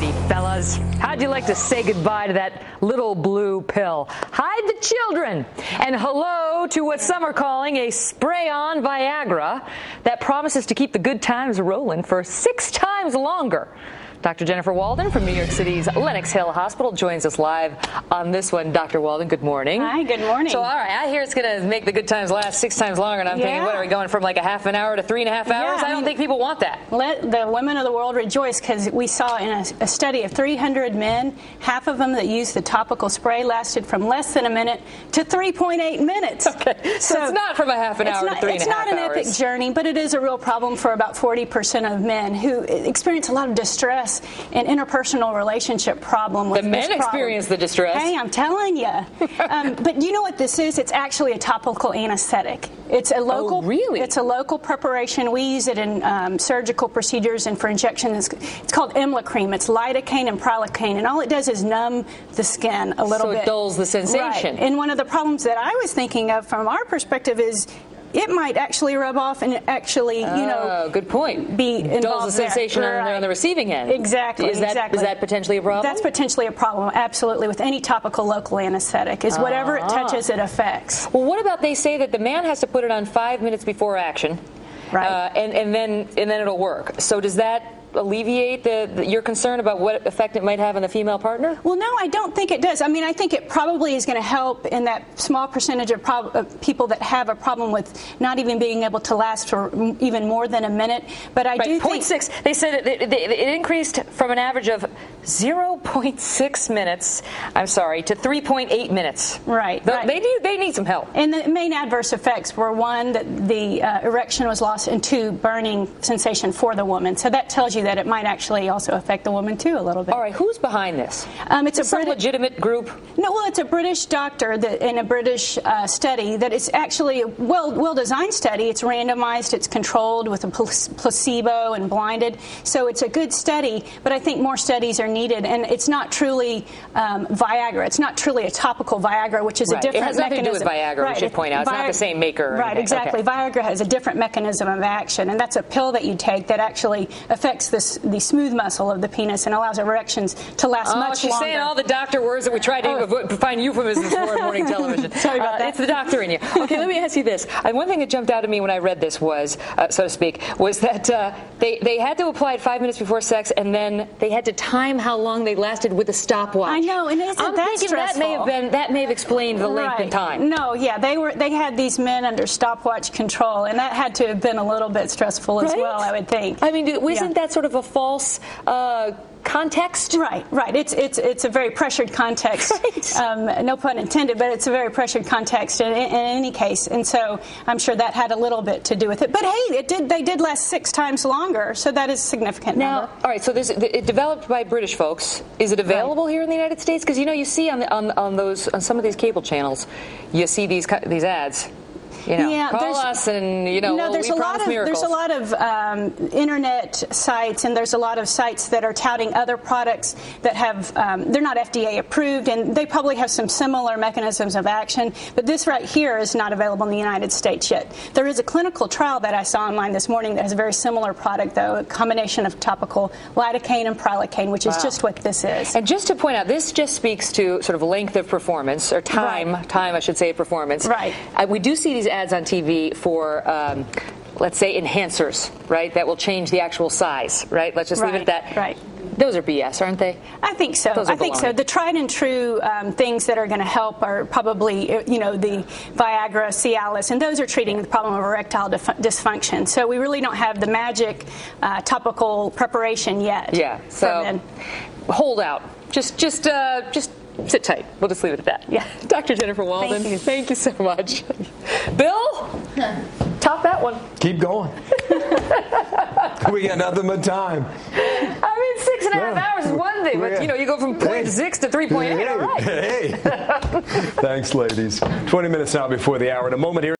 righty, fellas. How'd you like to say goodbye to that little blue pill? Hide the children. And hello to what some are calling a spray-on Viagra that promises to keep the good times rolling for 6 times longer. Dr. Jennifer Walden from New York City's Lenox Hill Hospital joins us live on this one. Dr. Walden, good morning. Hi, good morning. So, all right, I hear it's going to make the good times last 6 times longer, and I'm thinking, what, are we going from like a half an hour to 3.5 hours? I don't think people want that. Let the women of the world rejoice, because we saw in a study of 300 men, half of them that used the topical spray lasted from less than a minute to 3.8 minutes. Okay, so it's not from a half an hour to 3.5 hours. It's not an epic journey, but it is a real problem for about 40% of men who experience a lot of distress and interpersonal relationship problem with the men experience the distress. Hey, I'm telling you. But you know what this is? It's actually a topical anesthetic. It's a local. Oh, really? It's a local preparation. We use it in surgical procedures and for injections. It's called Imlacream. It's lidocaine and prilocaine, and all it does is numb the skin a little bit. So it dulls the sensation. Right. And one of the problems that I was thinking of from our perspective is it might actually rub off and actually, good point. Be involved. Dulls the sensation on the receiving end. Exactly. Is that potentially a problem? That's potentially a problem, absolutely, with any topical local anesthetic, is whatever it touches, it affects. Well, what about they say that the man has to put it on 5 minutes before action, right? And then it'll work. So does that alleviate your concern about what effect it might have on the female partner? Well, no, I don't think it does. I mean, I think it probably is going to help in that small percentage of people that have a problem with not even being able to last for even more than a minute. But I do think 0.6. They said it increased from an average of 0.6 minutes. I'm sorry, to 3.8 minutes. Right. They need some help. And the main adverse effects were, 1, that the erection was lost, and 2, burning sensation for the woman. So that tells you that it might actually also affect the woman too a little bit. All right, who's behind this? It's a legitimate group. No, well, it's a British doctor in a British study that is actually a well-designed study. It's randomized, it's controlled with a placebo and blinded. So it's a good study, but I think more studies are needed. And it's not truly Viagra. It's not truly a topical Viagra, which is a different mechanism. It has nothing to do with Viagra, we should point out. It's not the same maker. Right, exactly. Okay. Viagra has a different mechanism of action, and that's a pill that you take that actually affects the smooth muscle of the penis and allows erections to last much she's longer. saying all the doctor words that we tried to find euphemisms for in morning television. Sorry about that. It's the doctor in you. Okay, let me ask you this. One thing that jumped out at me when I read this was, so to speak, was that they had to apply it 5 minutes before sex, and then they had to time how long they lasted with a stopwatch. I know, and isn't that stressful? That may have explained the length in time. No, yeah, they had these men under stopwatch control, and that had to have been a little bit stressful as well, I would think. I mean, isn't that sort of a false context? Right. It's a very pressured context. Right. No pun intended, but it's a very pressured context in any case, and so I'm sure that had a little bit to do with it. But hey, they did last 6 times longer, so that is a significant number. Now, all right. So it developed by British folks. Is it available here in the United States? Because you see on some of these cable channels, you see these ads. Call us and, we promise miracles. There's a lot of internet sites, and there's a lot of sites that are touting other products that have, they're not FDA approved, and they probably have some similar mechanisms of action, but this right here is not available in the United States yet. There is a clinical trial that I saw online this morning that has a very similar product, though, a combination of topical lidocaine and prilocaine, which is just what this is. And just to point out, this just speaks to sort of length of performance, or time I should say, of performance. Right. We do see these ads on TV for, let's say, enhancers, right? That will change the actual size, right? Let's just leave it at that. Right. Those are BS, aren't they? I think so. I think so. The tried and true things that are going to help are probably, the Viagra, Cialis, and those are treating the problem of erectile dysfunction. So we really don't have the magic topical preparation yet. Yeah. So hold out. Just sit tight. We'll just leave it at that. Yeah. Dr. Jennifer Walden, thank you so much. Bill, top that one. Keep going. We got nothing but time. I mean, 6.5 hours is one thing, but you go from 0.6 to 3.8. All right. Hey. Thanks, ladies. 20 minutes now before the hour. In a moment here.